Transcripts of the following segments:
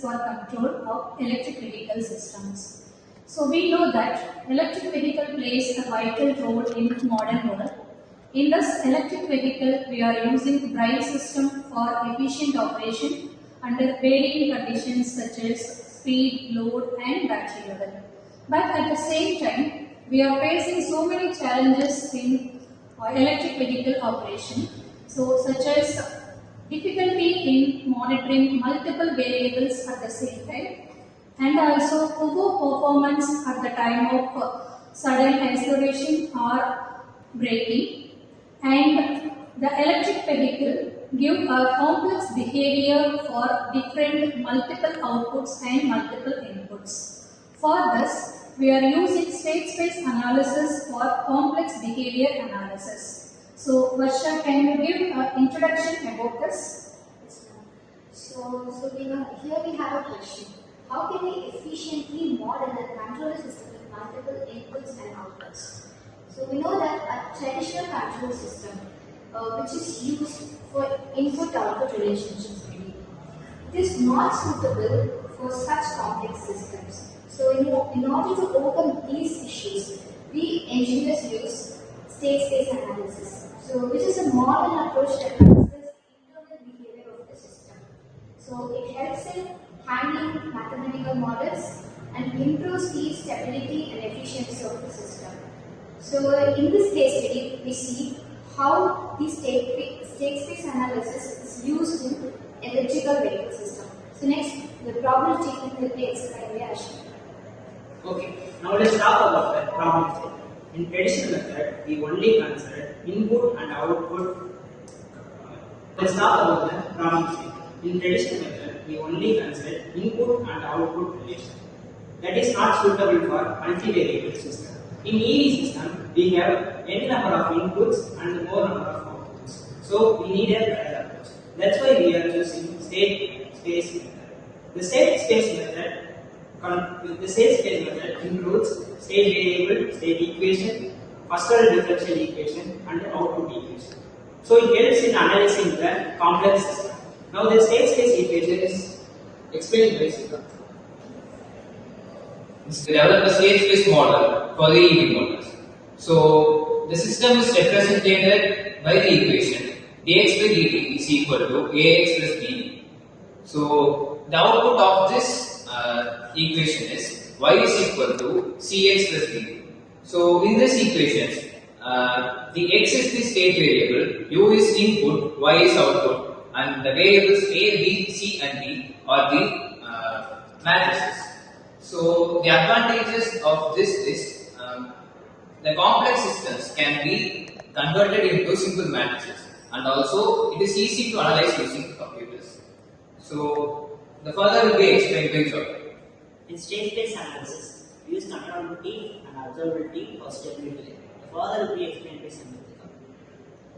for control of electric vehicle systems. So we know that electric vehicle plays a vital role in modern world. In this electric vehicle, we are using drive system for efficient operation under varying conditions such as speed, load, and battery level. But at the same time, we are facing so many challenges in electric vehicle operation. So, such as difficulty in monitoring multiple variables at the same time, and also poor performance at the time of sudden acceleration or braking. And the electric vehicle give a complex behavior for different multiple outputs and multiple inputs. For this, we are using state space analysis for complex behavior analysis. So, Varsha, can you give an introduction about this? Yes, ma'am. Here we have a question. How can we efficiently model a control system with multiple inputs and outputs? So we know that a traditional control system, which is used for input-output relationships, it is not suitable for such complex systems. So in order to overcome these issues, we engineers use state space analysis. So which is a modern approach that considers the internal behavior of the system. So it helps in handling mathematical models and improves the stability and efficiency of the system. So in this case study, we see how the state space analysis is used in electrical vehicle system. So next, the problem statement will be explained by Ashwin. Okay, now let's talk about the problem statement. In traditional method, we only consider input and output. Let's talk about the problem statement. In traditional method, we only consider input and output relation. That is not suitable for multivariable system. In EV system, we have n number of inputs and more number of outputs. So we need a better approach. That's why we are choosing state space method. The state space method includes state variable, state equation, first order differential equation, and output equation. So it helps in analyzing the complex system. Now the state space equation is explained by Siddharth. Develop a state space model for the EV models. So the system is represented by the equation dx by dt is equal to ax plus b. So the output of this equation is y is equal to cx plus b. So in this equation, the x is the state variable, u is input, y is output, and the variables a, b, c, and d are the matrices. So the advantages of this is the complex systems can be converted into simple matrices, and also it is easy to analyze using computers. So the further will be explained by John. In state space analysis, we use controllability and observability for stability. The further will be explained by Samantha.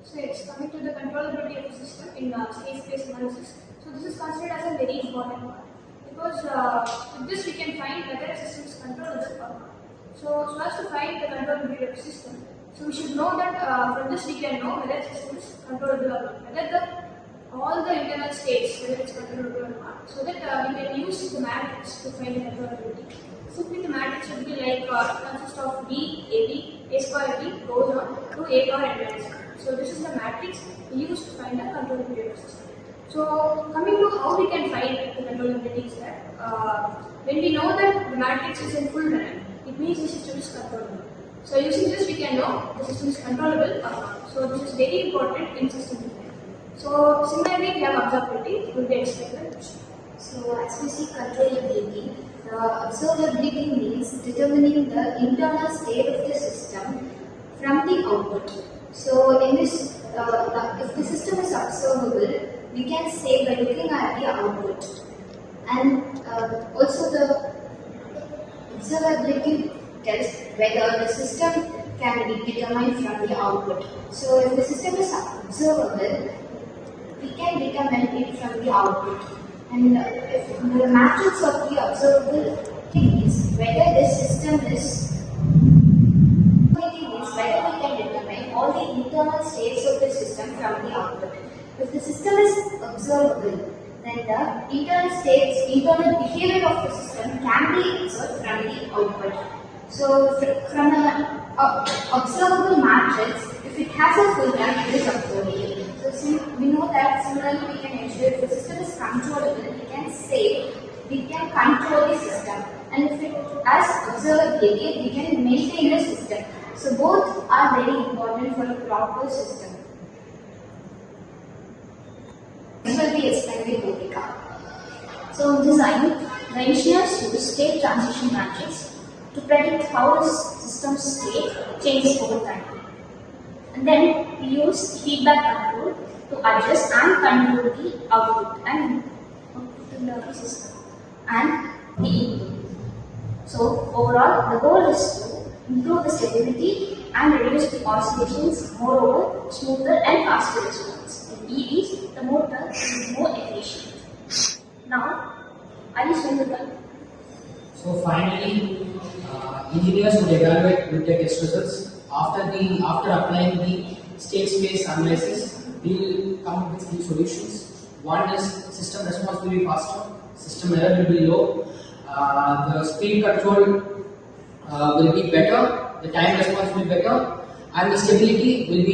So it's coming to the controllability of the system in state space analysis. So this is considered as a very important part. Because with this we can find whether a system is controllable or not. So as to find the controllability of the system, so we should know that from this we can know whether the system is controllable or not, whether all the internal states, whether it's controllable or not, so that we can use the matrix to find the controllability. Simply the matrix would be like consists of B, AB, A square B goes on to A power n minus 1. So this is the matrix we use to find the controllability of the system. So coming to how we can find the controllability is that when we know that the matrix is in full rank, it means the system is controllable. So using this we can know the system is controllable or not. So this is very important in system design. So similarly we have observability, it will be explained. So as we see controllability, observability means determining the internal state of the system from the output. So in this, if the system is observable, we can say by looking at the output. And also the observability tells whether the system can be determined from the output. So if the system is observable, we can determine it from the output. And if the matrix of the observable is whether this system is whether we can determine all the internal states of the system from the output. If the system is observable, then the internal behavior of the system can be observed from the output. So from an observable matrix, if it has a full rank, it is observable. So we know that similarly we can ensure if the system is controllable, we can say we can control the system, and if it has observability, we can maintain the system. So both are very important for a proper system. This will be explained by Bhumika. So in design, the engineers use state transition matrix to predict how the system's state changes over time. And then we use feedback control to adjust and control the output and in the system and the input. So overall, the goal is to improve the stability and reduce the oscillations, moreover, smoother and faster response. In EVs, the motor is more efficient. Now, are you still with that? So finally, engineers would evaluate their test results. After applying the state space analysis, we will come up with few solutions. One is system response will be faster, system error will be low, the speed control will be better, the time response will be better, and the stability will be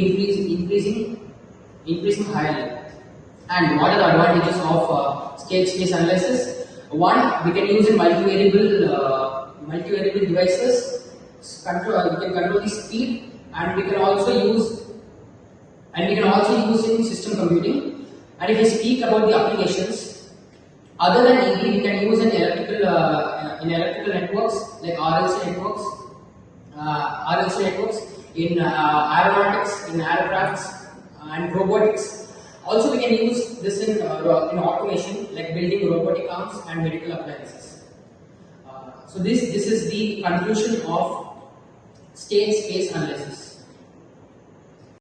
increasing higher. And what are the advantages of state space analysis? One, we can use in multivariable devices. We can control the speed, and we can also use in system computing. And if we speak about the applications, other than EV, we can use in electrical networks like RLC networks, in aeronautics, in aircrafts, and robotics. Also, we can use this in automation, like building robotic arms and medical appliances. So this is the conclusion of state space analysis.